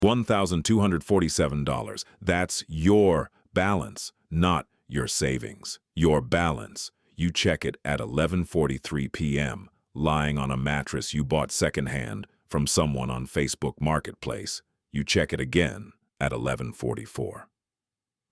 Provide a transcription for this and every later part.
$1,247. That's your balance, not your savings. Your balance. You check it at 11:43 p.m., lying on a mattress you bought secondhand from someone on Facebook Marketplace. You check it again at 11:44.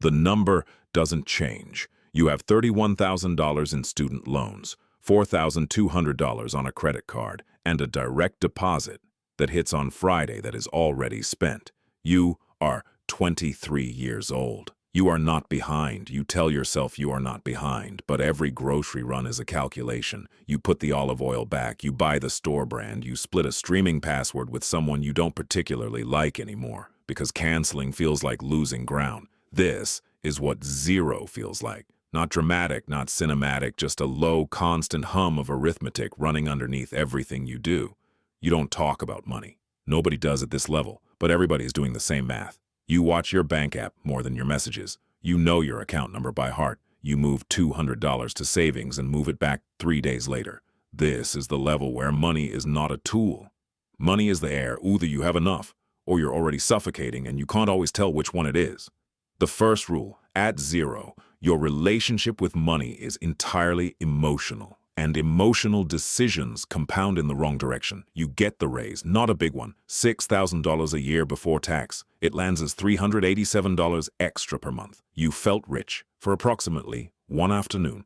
The number doesn't change. You have $31,000 in student loans, $4,200 on a credit card, and a direct deposit that hits on Friday that is already spent. You are 23 years old. You are not behind. You tell yourself you are not behind, but every grocery run is a calculation. You put the olive oil back, you buy the store brand, you split a streaming password with someone you don't particularly like anymore, because canceling feels like losing ground. This is what zero feels like. Not dramatic, not cinematic, just a low, constant hum of arithmetic running underneath everything you do. You don't talk about money. Nobody does at this level, but everybody is doing the same math. You watch your bank app more than your messages. You know your account number by heart. You move $200 to savings and move it back 3 days later. This is the level where money is not a tool. Money is the air. Either you have enough, or you're already suffocating and you can't always tell which one it is. The first rule, at zero, your relationship with money is entirely emotional, and emotional decisions compound in the wrong direction. You get the raise, not a big one, $6,000 a year before tax. It lands as $387 extra per month. You felt rich for approximately one afternoon.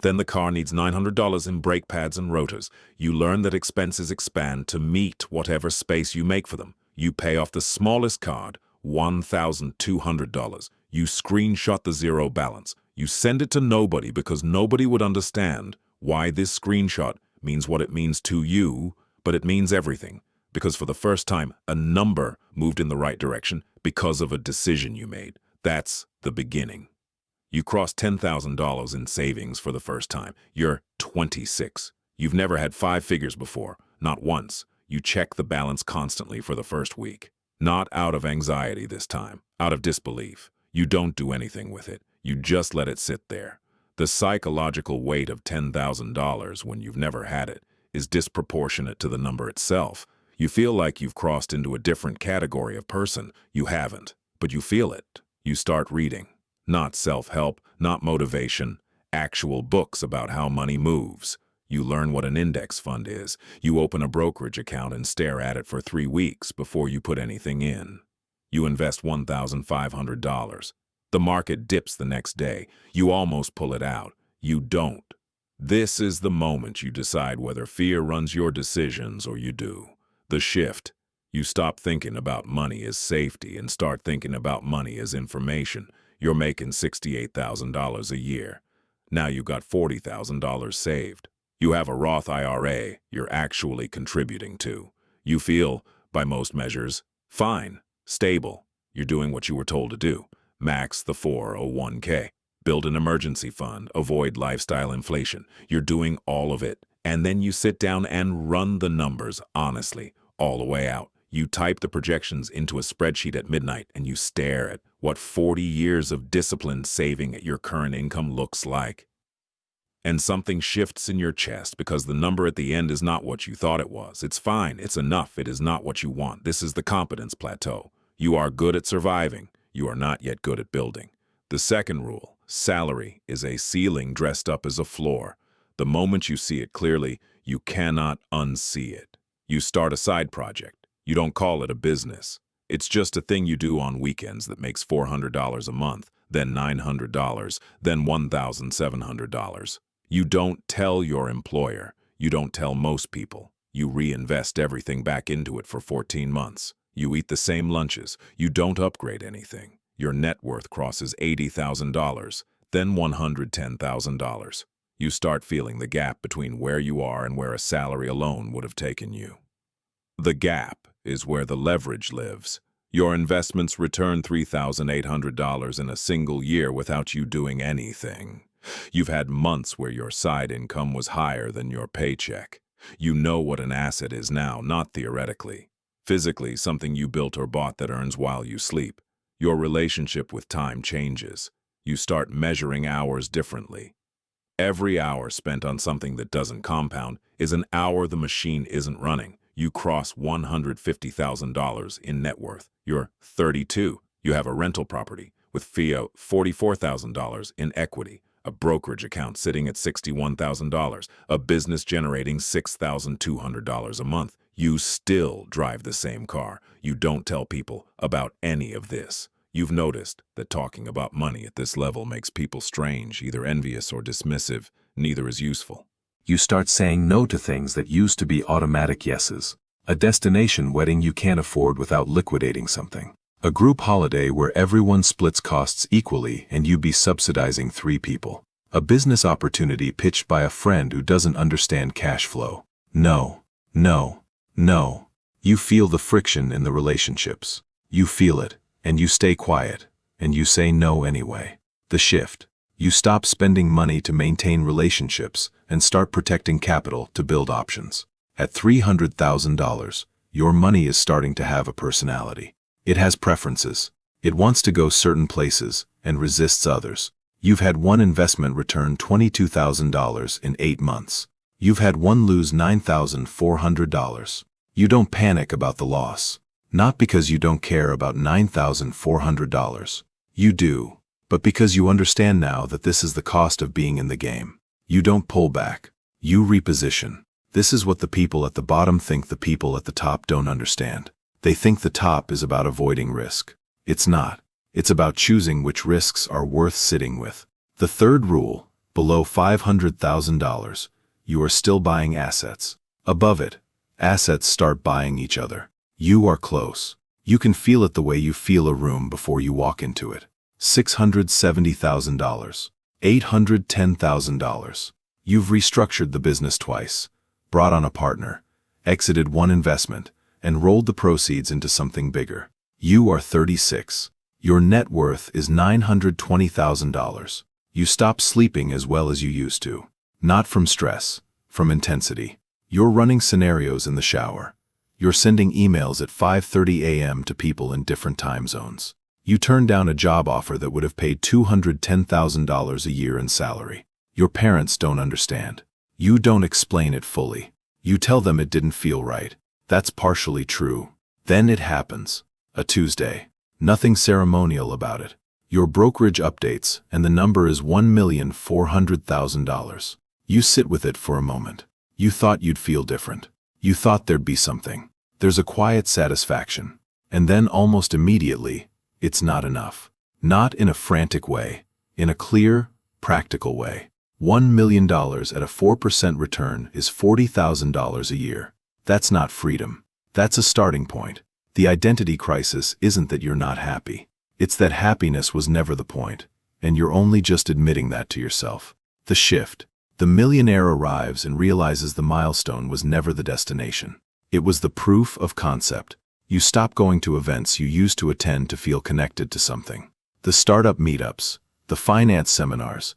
Then the car needs $900 in brake pads and rotors. You learn that expenses expand to meet whatever space you make for them. You pay off the smallest card, $1,200. You screenshot the zero balance. You send it to nobody because nobody would understand why this screenshot means what it means to you, but it means everything. Because for the first time, a number moved in the right direction because of a decision you made. That's the beginning. You crossed $10,000 in savings for the first time. You're 26. You've never had 5 figures before, not once. You check the balance constantly for the first week. Not out of anxiety this time, out of disbelief. You don't do anything with it. You just let it sit there. The psychological weight of $10,000 when you've never had it is disproportionate to the number itself. You feel like you've crossed into a different category of person. You haven't, but you feel it. You start reading. Not self-help, not motivation, actual books about how money moves. You learn what an index fund is. You open a brokerage account and stare at it for 3 weeks before you put anything in. You invest $1,500. The market dips the next day. You almost pull it out. You don't. This is the moment you decide whether fear runs your decisions or you do. The shift. You stop thinking about money as safety and start thinking about money as information. You're making $68,000 a year. Now you got $40,000 saved. You have a Roth IRA you're actually contributing to. You feel, by most measures, fine, stable. You're doing what you were told to do. Max the 401k. Build an emergency fund. Avoid lifestyle inflation. You're doing all of it. And then you sit down and run the numbers honestly, all the way out. You type the projections into a spreadsheet at midnight and you stare at what 40 years of disciplined saving at your current income looks like. And something shifts in your chest because the number at the end is not what you thought it was. It's fine. It's enough. It is not what you want. This is the competence plateau. You are good at surviving. You are not yet good at building. The second rule, salary is a ceiling dressed up as a floor. The moment you see it clearly, you cannot unsee it. You start a side project. You don't call it a business. It's just a thing you do on weekends that makes $400 a month, then $900, then $1,700. You don't tell your employer. You don't tell most people. You reinvest everything back into it for 14 months. You eat the same lunches. You don't upgrade anything. Your net worth crosses $80,000, then $110,000. You start feeling the gap between where you are and where a salary alone would have taken you. The gap is where the leverage lives. Your investments return $3,800 in a single year without you doing anything. You've had months where your side income was higher than your paycheck. You know what an asset is now, not theoretically. Physically, something you built or bought that earns while you sleep. Your relationship with time changes. You start measuring hours differently. Every hour spent on something that doesn't compound is an hour the machine isn't running. You cross $150,000 in net worth. You're 32. You have a rental property with fee of $44,000 in equity, a brokerage account sitting at $61,000, a business generating $6,200 a month. You still drive the same car. You don't tell people about any of this. You've noticed that talking about money at this level makes people strange, either envious or dismissive. Neither is useful. You start saying no to things that used to be automatic yeses. A destination wedding you can't afford without liquidating something. A group holiday where everyone splits costs equally and you be subsidizing 3 people. A business opportunity pitched by a friend who doesn't understand cash flow. No, no, no. You feel the friction in the relationships. You feel it, and you stay quiet, and you say no anyway. The shift. You stop spending money to maintain relationships and start protecting capital to build options. At $300,000, your money is starting to have a personality. It has preferences. It wants to go certain places and resists others. You've had one investment return $22,000 in 8 months. You've had one lose $9,400. You don't panic about the loss. Not because you don't care about $9,400. You do, but because you understand now that this is the cost of being in the game. You don't pull back. You reposition. This is what the people at the bottom think the people at the top don't understand. They think the top is about avoiding risk. It's not. It's about choosing which risks are worth sitting with. The third rule, below $500,000, you are still buying assets. Above it, assets start buying each other. You are close. You can feel it the way you feel a room before you walk into it. $670,000. $810,000. You've restructured the business twice, brought on a partner, exited one investment, and rolled the proceeds into something bigger. You are 36. Your net worth is $920,000. You stop sleeping as well as you used to. Not from stress, from intensity. You're running scenarios in the shower. You're sending emails at 5:30 a.m. to people in different time zones. You turned down a job offer that would have paid $210,000 a year in salary. Your parents don't understand. You don't explain it fully. You tell them it didn't feel right. That's partially true. Then it happens. A Tuesday. Nothing ceremonial about it. Your brokerage updates, and the number is $1,400,000. You sit with it for a moment. You thought you'd feel different. You thought there'd be something. There's a quiet satisfaction. And then almost immediately, it's not enough. Not in a frantic way. In a clear, practical way. $1 million at a 4% return is $40,000 a year. That's not freedom. That's a starting point. The identity crisis isn't that you're not happy. It's that happiness was never the point, and you're only just admitting that to yourself. The shift. The millionaire arrives and realizes the milestone was never the destination. It was the proof of concept. You stop going to events you used to attend to feel connected to something. The startup meetups, the finance seminars,